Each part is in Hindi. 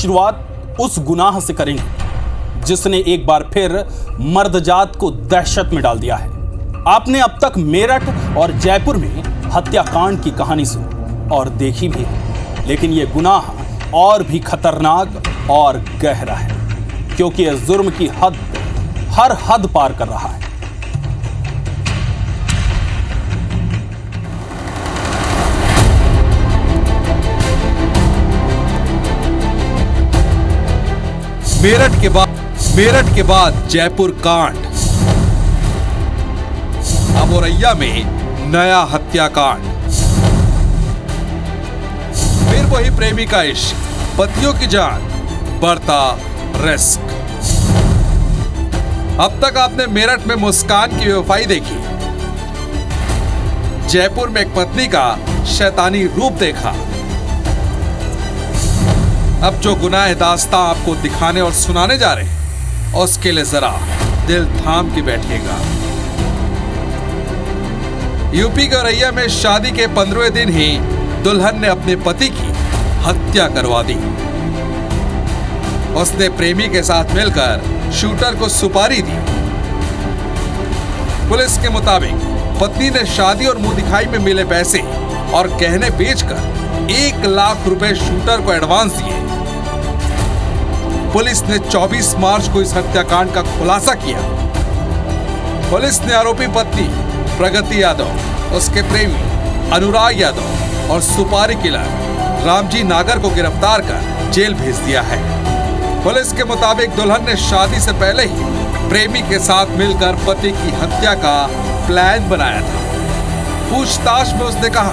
शुरुआत उस गुनाह से करेंगे जिसने एक बार फिर मर्दजात को दहशत में डाल दिया है। आपने अब तक मेरठ और जयपुर में हत्याकांड की कहानी सुनी और देखी भी है, लेकिन यह गुनाह और भी खतरनाक और गहरा है, क्योंकि यह जुर्म की हद हर हद पार कर रहा है। मेरठ के बाद जयपुर कांड। अब औरैया में नया हत्याकांड। फिर वही प्रेमी का इश्क, पतियों की जान, बढ़ता रिस्क। अब तक आपने मेरठ में मुस्कान की बेवफाई देखी, जयपुर में एक पत्नी का शैतानी रूप देखा। अब जो गुनाह दास्तां आपको दिखाने और सुनाने जा रहे हैं, उसके लिए जरा दिल थाम के बैठिएगा। यूपी के औरैया में शादी के 15वें दिन ही दुल्हन ने अपने पति की हत्या करवा दी। उसने प्रेमी के साथ मिलकर शूटर को सुपारी दी। पुलिस के मुताबिक पत्नी ने शादी और मुंह दिखाई में मिले पैसे और गहने बेचकर 1 लाख रुपए शूटर को एडवांस दिए। पुलिस ने 24 मार्च को इस हत्याकांड का खुलासा किया। पुलिस ने आरोपी पत्नी प्रगति यादव, उसके प्रेमी अनुराग यादव और सुपारी किलर रामजी नागर को गिरफ्तार कर जेल भेज दिया है। पुलिस के मुताबिक दुल्हन ने शादी से पहले ही प्रेमी के साथ मिलकर पति की हत्या का प्लान बनाया था। पूछताछ में उसने कहा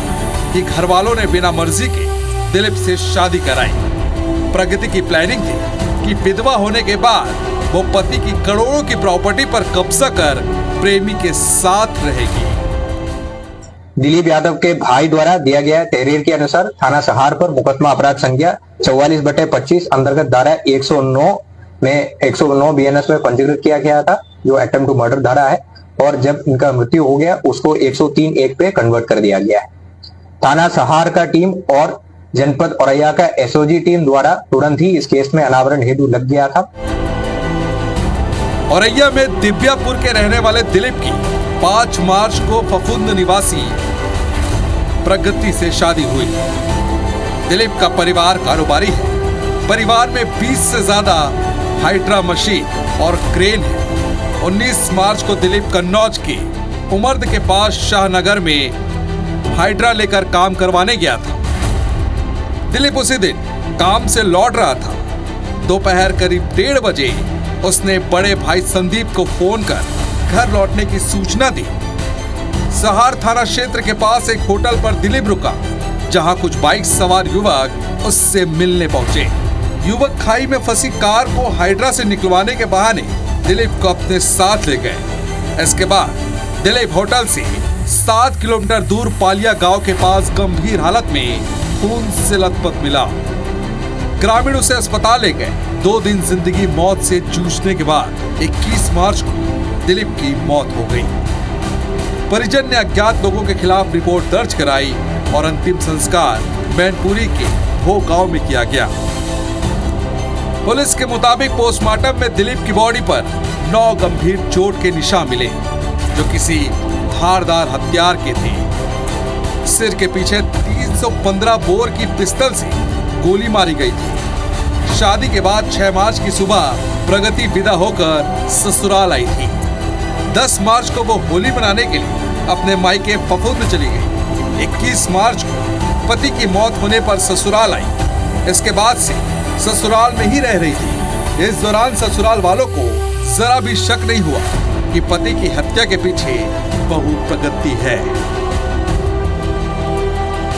कि घर वालों ने बिना मर्जी के दिलीप से शादी कराई। प्रगति की प्लानिंग थी कि विधवा होने के बाद वो पति की करोड़ों की प्रॉपर्टी पर कब्जा कर प्रेमी के साथ रहेगी। दिलीप यादव के भाई द्वारा दिया गया तहरीर के अनुसार थाना सहार पर मुकदमा अपराध संख्या 44/25 अंतर्गत धारा 109 में 109 BNS में पंजीकृत किया गया था, जो अटेम्प्ट टू मर्डर धारा है, और जब इनका मृत्यु हो गया उसको 103(1) पे कन्वर्ट कर दिया गया है। थाना सहार का टीम और जनपद औरैया का SOG टीम द्वारा तुरंत ही इस केस में अनावरण हेतु लग गया था। औरैया में दिव्यापुर के रहने वाले दिलीप की 5 मार्च को फफूंद निवासी प्रगति से शादी हुई। दिलीप का परिवार कारोबारी है। परिवार में 20 से ज्यादा हाइड्रा मशीन और क्रेन है। 19 मार्च को दिलीप कन्नौज के उमर्द के पास शाहनगर में हाइड्रा लेकर काम करवाने गया था। दिलीप उसी दिन काम से लौट रहा था। दोपहर करीब 1:30 बजे उसने बड़े भाई संदीप को फोन कर घर लौटने की सूचना दी। सहार थाना क्षेत्र के पास एक होटल पर दिलीप रुका, जहां कुछ बाइक सवार युवक उससे मिलने पहुंचे। युवक खाई में फंसी कार को हाइड्रा से निकलवाने के बहाने दिलीप को अपने साथ ले गए। इसके बाद दिलीप होटल से 7 किलोमीटर दूर पालिया गांव के पास गंभीर हालत में खून से लथपथ मिला। ग्रामीण उसे अस्पताल ले गए। 2 दिन जिंदगी मौत से जूझने के बाद 21 मार्च को दिलीप की मौत हो गई। परिजन ने अज्ञात लोगों के खिलाफ रिपोर्ट दर्ज कराई और अंतिम संस्कार मैनपुरी के भो गांव में किया गया। पुलिस के मुताबिक पोस्टमार्टम में दिलीप की बॉडी पर 9 गंभीर चोट के निशान मिले, जो किसी धारदार हथियार के थे। सिर के पीछे 315 बोर की पिस्टल से गोली मारी गई थी। शादी के बाद 6 मार्च की सुबह प्रगति विदा होकर ससुराल आई थी। 10 मार्च को वो होली मनाने के लिए अपने मायके फफूंद चली गई। 21 मार्च को पति की मौत होने पर ससुराल आई। इसके बाद से ससुराल में ही रह रही थी। इस दौरान ससुराल वालों को जरा भी शक नहीं हुआ कि पति की हत्या के पीछे बहू प्रगति है।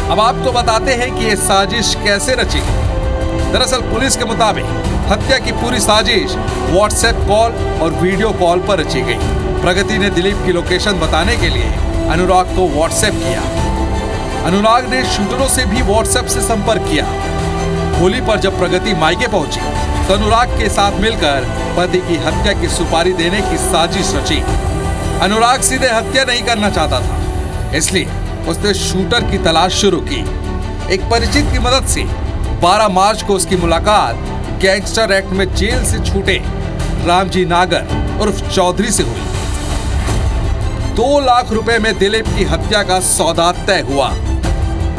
अब आपको बताते हैं कि ये साजिश कैसे रची गई। दरअसल पुलिस के मुताबिक हत्या की पूरी साजिश व्हाट्सएप कॉल और वीडियो कॉल पर रची गई। प्रगति ने दिलीप की लोकेशन बताने के लिए अनुराग को व्हाट्सएप किया। अनुराग ने शूटरों से भी व्हाट्सएप से संपर्क किया। होली पर जब प्रगति मायके पहुंची तो अनुराग के साथ मिलकर पति की हत्या की सुपारी देने की साजिश रची। अनुराग सीधे हत्या नहीं करना चाहता था, इसलिए उसने शूटर की तलाश शुरू की। एक परिचित की मदद से 12 मार्च को उसकी मुलाकात गैंगस्टर एक्ट में जेल से छूटे रामजी नागर उर्फ चौधरी से हुई। 2 लाख रुपए में दिलीप की हत्या का सौदा तय हुआ।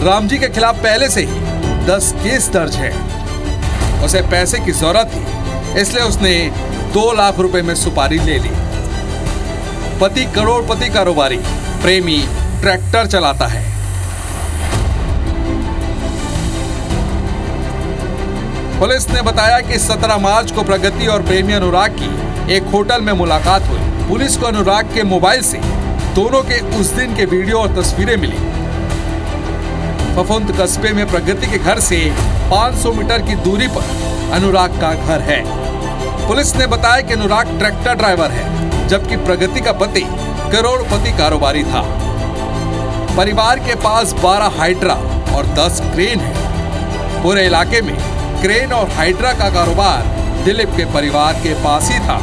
रामजी के खिलाफ पहले से ही 10 केस दर्ज है। उसे पैसे की जरूरत थी, इसलिए उसने 2 लाख रुपए में सुपारी ले ली। पति करोड़पति कारोबारी, प्रेमी ट्रैक्टर चलाता है। पुलिस ने बताया कि 17 मार्च को प्रगति और प्रेमी अनुराग की एक होटल में मुलाकात हुई। पुलिस को अनुराग के मोबाइल से दोनों के उस दिन के वीडियो और तस्वीरें मिली। फफूंद कस्बे में प्रगति के घर से 500 मीटर की दूरी पर अनुराग का घर है। पुलिस ने बताया कि अनुराग ट्रैक्टर ड्राइवर है, जबकि प्रगति का पति करोड़पति कारोबारी था। परिवार के पास 12 हाइड्रा और 10 क्रेन है। पूरे इलाके में क्रेन और हाइड्रा का कारोबार दिलीप के परिवार के पास ही था।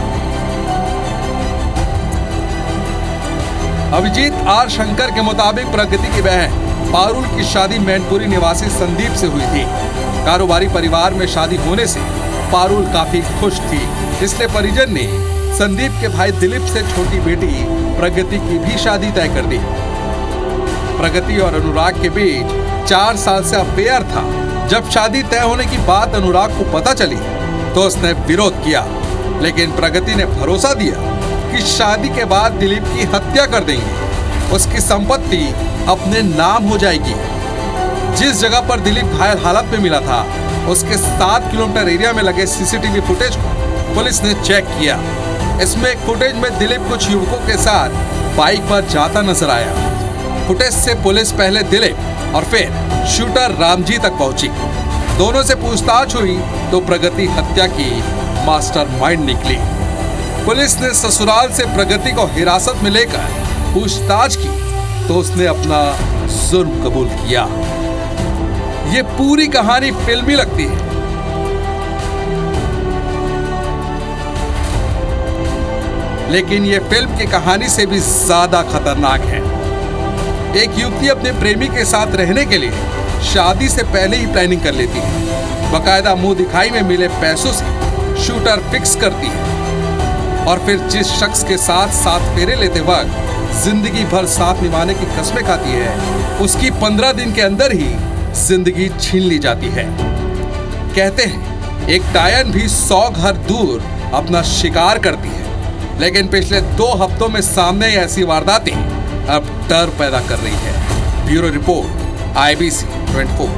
अभिजीत आर शंकर के मुताबिक प्रगति की बहन पारुल की शादी मैनपुरी निवासी संदीप से हुई थी। कारोबारी परिवार में शादी होने से पारुल काफी खुश थी, इसलिए परिजन ने संदीप के भाई दिलीप से छोटी बेटी प्रगति की भी शादी तय कर दी। प्रगति और अनुराग के बीच 4 साल से अफेयर था। जब शादी तय होने की बात अनुराग को पता चली तो उसने विरोध किया, लेकिन प्रगति ने भरोसा दिया कि शादी के बाद दिलीप की हत्या कर देंगे, उसकी संपत्ति अपने नाम हो जाएगी। जिस जगह पर दिलीप घायल हालत में मिला था, उसके 7 किलोमीटर एरिया में लगे सीसीटीवी फुटेज को पुलिस ने चेक किया। इसमें एक फुटेज में दिलीप कुछ युवकों के साथ बाइक पर जाता नजर आया। फुटेज से पुलिस पहले दिलीप और फिर शूटर रामजी तक पहुंची। दोनों से पूछताछ हुई तो प्रगति हत्या की मास्टरमाइंड निकली। पुलिस ने ससुराल से प्रगति को हिरासत में लेकर पूछताछ की तो उसने अपना जुर्म कबूल किया। ये पूरी कहानी फिल्मी लगती है, लेकिन ये फिल्म की कहानी से भी ज्यादा खतरनाक है। एक युवती अपने प्रेमी के साथ रहने के लिए शादी से पहले ही प्लानिंग कर लेती है। बकायदा मुंह दिखाई में मिले पैसों से शूटर फिक्स करती है और फिर जिस शख्स के साथ फेरे लेते वक्त जिंदगी भर साथ निभाने की कस्में खाती है, उसकी 15 दिन के अंदर ही जिंदगी छीन ली जाती है। कहते हैं एक डायन भी 100 घर दूर अपना शिकार करती है, लेकिन पिछले 2 हफ्तों में सामने ऐसी वारदातें अब डर पैदा कर रही है। Bureau report, IBC 24।